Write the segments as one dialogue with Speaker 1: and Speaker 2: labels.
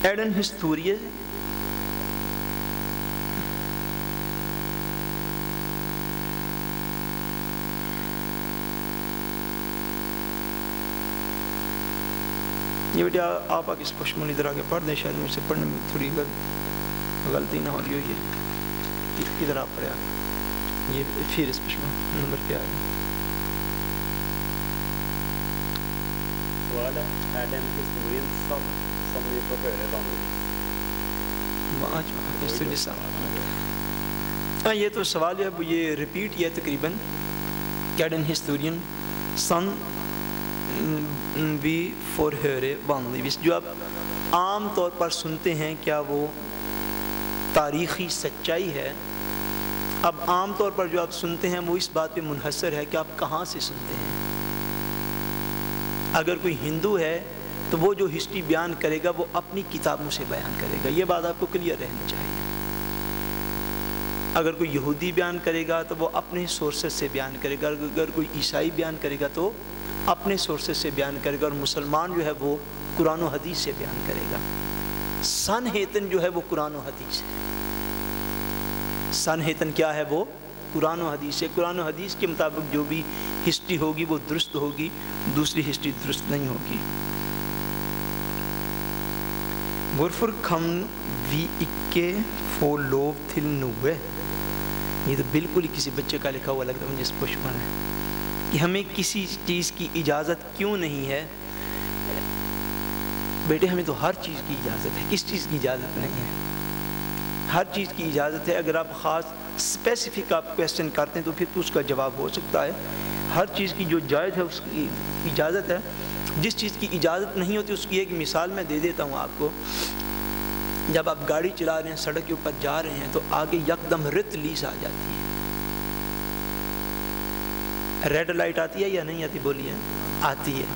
Speaker 1: Eden ہسٹوریس یہ بیٹا آپ آ کے اس پشمول ادھر آگے پڑھ دیں، شاید مجھ سے پڑھنے میں تھوڑی غلطی نہ ہو رہی ہو. یہ ادھر آپ پڑھے آ، یہ پھر اس پشمول نمبر پہ آ رہا ہے.
Speaker 2: سوال ہے ایڈن historian som vi får høre vanligvis.
Speaker 1: ہاں یہ تو سوال جو ہے وہ یہ ریپیٹ یہ تقریباً کیڈن ہسٹورین سن وی فور ہیرے vanligvis جو آپ عام طور پر سنتے ہیں، کیا وہ تاریخی سچائی ہے؟ اب عام طور پر جو آپ سنتے ہیں وہ اس بات پہ منحصر ہے کہ آپ کہاں سے سنتے ہیں. اگر کوئی ہندو ہے تو وہ جو ہسٹری بیان کرے گا وہ اپنی کتابوں سے بیان کرے گا، یہ بات آپ کو کلیئر رہنی چاہیے. اگر کوئی یہودی بیان کرے گا تو وہ اپنے سورسز سے بیان کرے گا، اگر کوئی عیسائی بیان کرے گا تو اپنے سورسز سے بیان کرے گا، اور مسلمان جو ہے وہ قرآن و حدیث سے بیان کرے گا. سن ہیتن جو ہے وہ قرآن و حدیث ہے. سن ہیتن کیا ہے؟ وہ قرآن و حدیث ہے. قرآن و حدیث کے مطابق جو بھی ہسٹری ہوگی وہ درست ہوگی، دوسری ہسٹری درست نہیں ہوگی. Hvorfor kan vi ikke få lov til noe؟ یہ تو بالکل ہی کسی بچے کا لکھا ہوا لگتا ہے مجھے اس پشمن ہے کہ ہمیں کسی چیز کی اجازت کیوں نہیں ہے. بیٹے ہمیں تو ہر چیز کی اجازت ہے، کس چیز کی اجازت نہیں ہے؟ ہر چیز کی اجازت ہے. اگر آپ خاص اسپیسیفک آپ کویسچن کرتے ہیں تو پھر تو اس کا جواب ہو سکتا ہے. ہر چیز کی جو جائز ہے اس کی اجازت ہے. جس چیز کی اجازت نہیں ہوتی اس کی ایک مثال میں دے دیتا ہوں آپ کو. جب آپ گاڑی چلا رہے ہیں، سڑک کے اوپر جا رہے ہیں تو آگے یکدم ریڈ لیس آ جاتی ہے. ریڈ لائٹ آتی ہے یا نہیں آتی؟ بولیے. آتی ہے.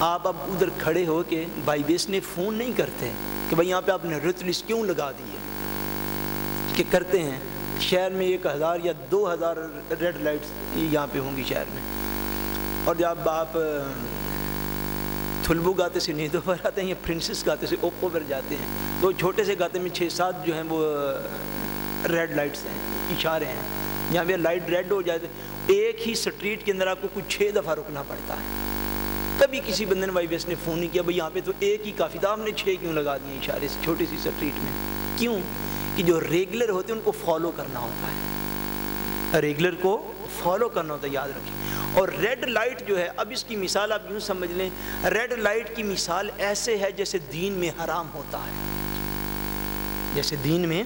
Speaker 1: آپ اب ادھر کھڑے ہو کے بائی بیس نے فون نہیں کرتے کہ بھائی یہاں پہ آپ نے ریڈ لیس کیوں لگا دی ہے، کہ کرتے ہیں. شہر میں 1000 یا 2000 ریڈ لائٹس یہاں پہ ہوں گی شہر میں. اور جب آپ تھلبو گاتے سے نیدو پر آتے ہیں یا پرنسس گاتے سے اوپو پر جاتے ہیں تو چھوٹے سے گاتے میں 6-7 جو ہیں وہ ریڈ لائٹس ہیں، اشارے ہیں. یہاں پہ لائٹ ریڈ ہو جاتے ایک ہی سٹریٹ کے اندر آپ کو کچھ 6 دفعہ رکنا پڑتا ہے. کبھی کسی بندے نے وائی بیس نے فون نہیں کیا بھائی یہاں پہ تو ایک ہی کافی تھا، ہم نے 6 کیوں لگا دیے اشارے سے چھوٹی سی سٹریٹ میں؟ کیوں؟ کہ جو ریگولر ہوتے ہیں ان کو فالو کرنا ہوتا ہے، ریگولر کو فالو کرنا ہوتا ہے، یاد رکھیں. اور ریڈ لائٹ جو ہے، اب اس کی مثال آپ یوں سمجھ لیں، ریڈ لائٹ کی مثال ایسے ہے جیسے دین میں حرام ہوتا ہے. جیسے دین میں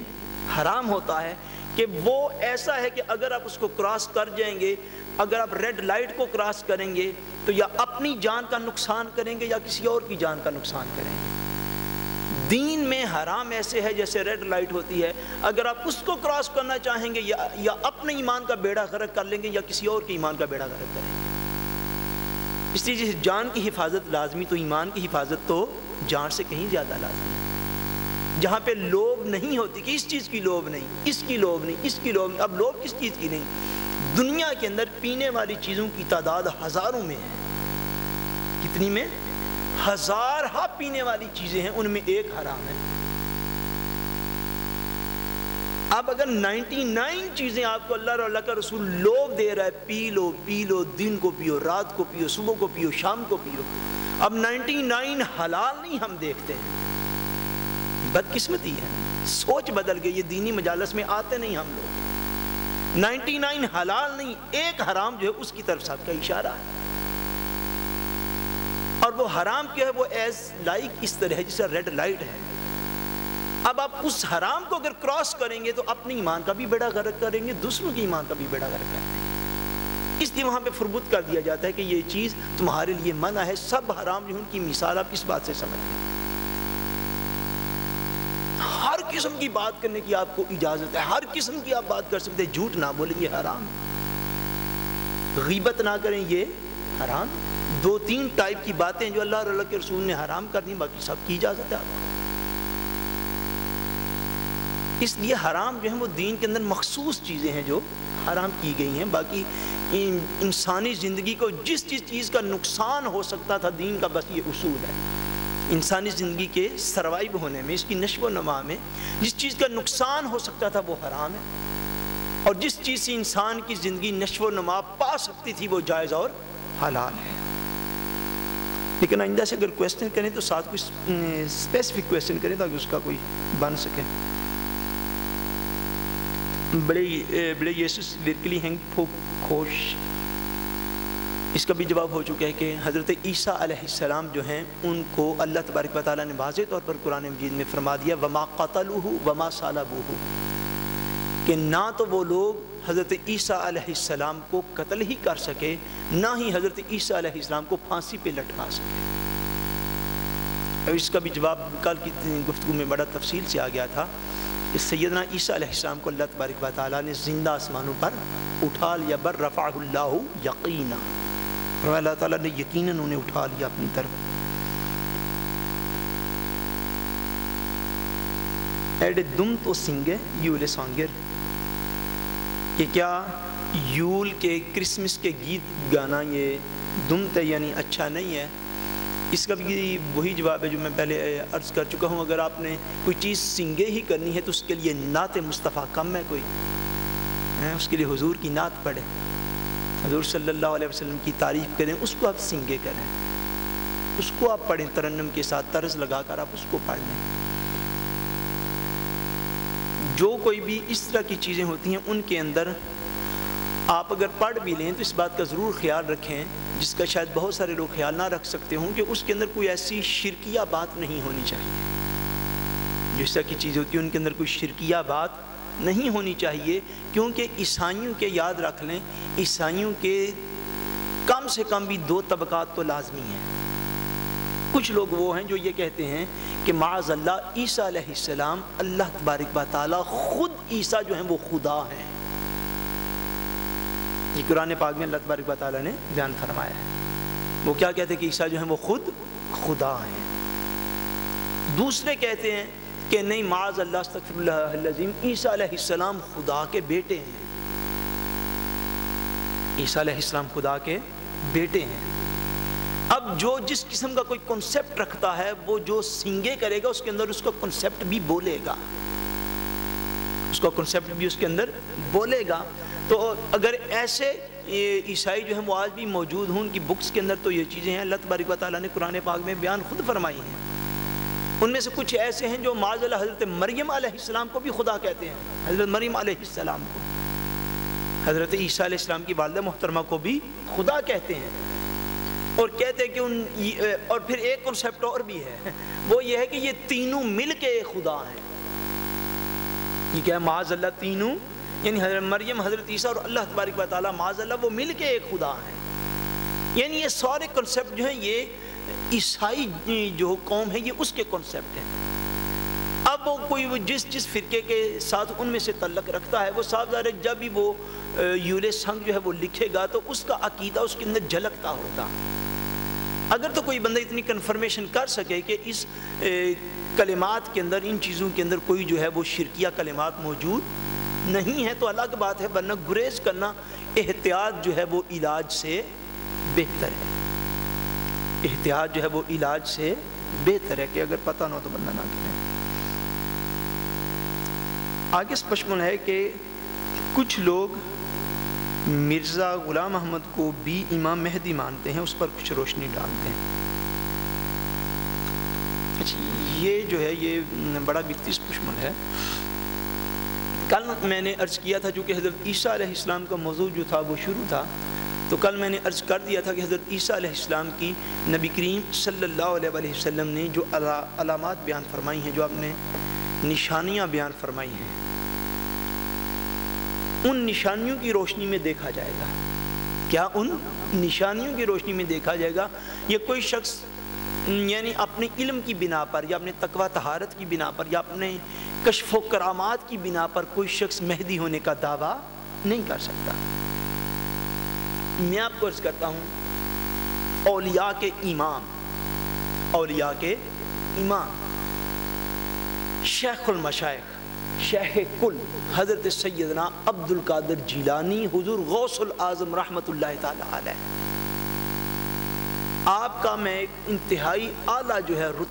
Speaker 1: حرام ہوتا ہے کہ وہ ایسا ہے کہ اگر آپ اس کو کراس کر جائیں گے، اگر آپ ریڈ لائٹ کو کراس کریں گے تو یا اپنی جان کا نقصان کریں گے یا کسی اور کی جان کا نقصان کریں گے. دین میں حرام ایسے ہے جیسے ریڈ لائٹ ہوتی ہے، اگر آپ اس کو کراس کرنا چاہیں گے یا اپنے ایمان کا بیڑا غرق کر لیں گے یا کسی اور کے ایمان کا بیڑا غرق کریں گے. اس لیے جیسے جان کی حفاظت لازمی تو ایمان کی حفاظت تو جان سے کہیں زیادہ لازمی ہے. جہاں پہ لوب نہیں ہوتی کہ اس چیز کی لوب نہیں، اس کی لوب نہیں، اس کی لوب نہیں. اب لوب کس چیز کی نہیں؟ دنیا کے اندر پینے والی چیزوں کی تعداد ہزاروں میں ہے. کتنی میں؟ 1000 پینے والی چیزیں ہیں، ان میں ایک حرام ہے. اب اگر 99 چیزیں آپ کو اللہ اور اللہ کا رسول لوگ دے رہا ہے، پی لو پی لو، دن کو پیو، رات کو پیو، صبح کو پیو، شام کو پیو. اب 99 حلال نہیں ہم دیکھتے ہیں، بدقسمتی ہے. سوچ بدل گئی، یہ دینی مجالس میں آتے نہیں ہم لوگ. 99 حلال نہیں، ایک حرام جو ہے اس کی طرف ساتھ کا اشارہ ہے. اور وہ حرام کیا ہے؟ وہ ایز لائک اس طرح ہے جیسا ریڈ لائٹ ہے. اب آپ اس حرام کو اگر کراس کریں گے تو اپنے ایمان کا بھی بیڑا غرق کریں گے، دوسروں کے ایمان کا بھی بیڑا غرق کرتے ہیں. اس لیے وہاں پہ فربت کر دیا جاتا ہے کہ یہ چیز تمہارے لیے منع ہے. سب حرام جو ان کی مثال آپ کس بات سے سمجھ لیں؟ ہر قسم کی بات کرنے کی آپ کو اجازت ہے، ہر قسم کی آپ بات کر سکتے ہیں. جھوٹ نہ بولیں یہ حرام، غیبت نہ کریں یہ حرام. 2-3 ٹائپ کی باتیں جو اللہ اور اللہ کے رسول نے حرام کر دی، باقی سب کی اجازت ہے آپ کو. اس لیے حرام جو ہیں وہ دین کے اندر مخصوص چیزیں ہیں جو حرام کی گئی ہیں. باقی انسانی زندگی کو جس چیز کا نقصان ہو سکتا تھا دین کا بس یہ اصول ہے. انسانی زندگی کے سروائیو ہونے میں، اس کی نشو و نما میں جس چیز کا نقصان ہو سکتا تھا وہ حرام ہے، اور جس چیز سے انسان کی زندگی نشو و نما پا سکتی تھی وہ جائز اور حلال ہے۔ لیکن آئندہ سے اگر کویسچن کریں تو ساتھ کوئی اسپیسیفک کویسچن کریں تاکہ اس کا کوئی بن سکے۔ بڑے یسوس ورکلی ہیں خوش، اس کا بھی جواب ہو چکا ہے کہ حضرت عیسیٰ علیہ السلام جو ہیں ان کو اللہ تبارک و تعالیٰ نے واضح طور پر قرآن مجید میں فرما دیا وما قتلوہ وما صلبوہ، کہ نہ تو وہ لوگ حضرت عیسیٰ علیہ السلام کو قتل ہی کر سکے، نہ ہی حضرت عیسیٰ علیہ السلام کو پھانسی پہ لٹکا سکے۔ اور اس کا بھی جواب کل کی گفتگو میں بڑا تفصیل سے آ گیا تھا کہ سیدنا عیسیٰ علیہ السلام کو اللہ تبارک و تعالیٰ نے زندہ آسمانوں پر اٹھا لیا، بر رفعہ اللہ یقینا، اور اللہ تعالیٰ نے یقیناً انہیں اٹھا لیا اپنی طرف۔ ایڈ دم تو سنگے یول سانگر، کہ کیا یول کے کرسمس کے گیت گانا یہ دمت ہے یعنی اچھا نہیں ہے؟ اس کا بھی وہی جواب ہے جو میں پہلے عرض کر چکا ہوں، اگر آپ نے کوئی چیز سنگے ہی کرنی ہے تو اس کے لیے نعت مصطفیٰ کم ہے کوئی، اس کے لیے حضور کی نعت پڑھیں، حضور صلی اللہ علیہ وسلم کی تعریف کریں، اس کو آپ سنگے کریں، اس کو آپ پڑھیں ترنم کے ساتھ، طرز لگا کر آپ اس کو پڑھ لیں۔ جو کوئی بھی اس طرح کی چیزیں ہوتی ہیں ان کے اندر آپ اگر پڑھ بھی لیں تو اس بات کا ضرور خیال رکھیں، جس کا شاید بہت سارے لوگ خیال نہ رکھ سکتے ہوں، کہ اس کے اندر کوئی ایسی شرکیہ بات نہیں ہونی چاہیے۔ جس طرح کی چیزیں ہوتی ہیں ان کے اندر کوئی شرکیہ بات نہیں ہونی چاہیے، کیونکہ عیسائیوں کے یاد رکھ لیں، عیسائیوں کے کم سے کم بھی 2 طبقات تو لازمی ہیں۔ کچھ لوگ وہ ہیں جو یہ کہتے ہیں کہ معاذ اللہ عیسیٰ علیہ السلام، اللہ تبارک و تعالیٰ خود عیسیٰ جو ہیں وہ خدا ہیں۔ یہ قرآن پاک میں اللہ تبارک و تعالیٰ نے بیان فرمایا ہے۔ وہ کیا کہتے ہیں کہ عیسیٰ جو ہیں وہ خود خدا ہیں۔ دوسرے کہتے ہیں کہ نہیں، معاذ اللہ استغفر اللہ العظیم، عیسیٰ علیہ السلام خدا کے بیٹے ہیں، عیسیٰ علیہ السلام خدا کے بیٹے ہیں۔ اب جو جس قسم کا کوئی کنسپٹ رکھتا ہے وہ جو سنگے کرے گا اس کے اندر اس کا کنسپٹ بھی بولے گا، اس کا کنسپٹ بھی اس کے اندر بولے گا۔ تو اگر ایسے عیسائی جو ہیں وہ آج بھی موجود ہوں، ان کی بکس کے اندر تو یہ چیزیں ہیں، اللہ تبارک و تعالیٰ نے قرآن پاک میں بیان خود فرمائی ہیں۔ ان میں سے کچھ ایسے ہیں جو معاذ اللہ حضرت مریم علیہ السلام کو بھی خدا کہتے ہیں، حضرت مریم علیہ السلام کو، حضرت عیسیٰ علیہ السلام کی والدہ محترمہ کو بھی خدا کہتے ہیں، اور کہتے ہیں کہ اور پھر ایک کنسپٹ اور بھی ہے، وہ یہ ہے کہ یہ تینوں مل کے ایک خدا ہیں۔ یہ کیا ہے؟ معاذ اللہ تینوں، یعنی حضرت مریم، حضرت عیسیٰ اور اللہ تبارک و تعالیٰ معاذ اللہ وہ مل کے ایک خدا ہیں۔ یعنی یہ سارے کنسپٹ جو ہیں یہ عیسائی جو قوم ہے یہ اس کے کنسپٹ ہیں۔ اب وہ کوئی جس فرقے کے ساتھ ان میں سے تعلق رکھتا ہے وہ صاف ظاہر ہے جب بھی وہ یول سنگ جو ہے وہ لکھے گا تو اس کا عقیدہ اس کے اندر جھلکتا ہوگا۔ اگر تو کوئی بندہ اتنی کنفرمیشن کر سکے کہ اس کلمات کے اندر، ان چیزوں کے اندر کوئی جو ہے وہ شرکیہ کلمات موجود نہیں ہے تو الگ بات ہے، ورنہ گریز کرنا، احتیاط جو ہے وہ علاج سے بہتر ہے۔ احتیاط جو ہے وہ علاج سے بہتر ہے کہ اگر پتہ نہ ہو تو بندہ نہ کرے۔ آگے پشمن ہے کہ کچھ لوگ مرزا غلام احمد کو بھی امام مہدی مانتے ہیں، اس پر کچھ روشنی ڈالتے ہیں۔ اچھا، یہ جو ہے یہ بڑا بکتیس پشمن ہے۔ کل میں نے عرض کیا تھا چونکہ حضرت عیسیٰ علیہ السلام کا موضوع جو تھا وہ شروع تھا، تو کل میں نے عرض کر دیا تھا کہ حضرت عیسیٰ علیہ السلام کی نبی کریم صلی اللہ علیہ وسلم نے جو علامات بیان فرمائی ہیں، جو آپ نے نشانیاں بیان فرمائی ہیں، ان نشانیوں کی روشنی میں دیکھا جائے گا۔ کیا ان نشانیوں کی روشنی میں دیکھا جائے گا؟ یہ کوئی شخص یعنی اپنے علم کی بنا پر یا اپنے تقوی طہارت کی بنا پر یا اپنے کشف و کرامات کی بنا پر کوئی شخص مہدی ہونے کا دعویٰ نہیں کر سکتا۔ میں آپ کو عرض کرتا ہوں، اولیاء کے امام شیخ المشائخ، شیخ کل حضرت سیدنا عبد القادر جیلانی حضور غوث العظم رحمۃ اللہ تعالی علیہ، آپ کا میں ایک انتہائی اعلیٰ جو ہے رتبہ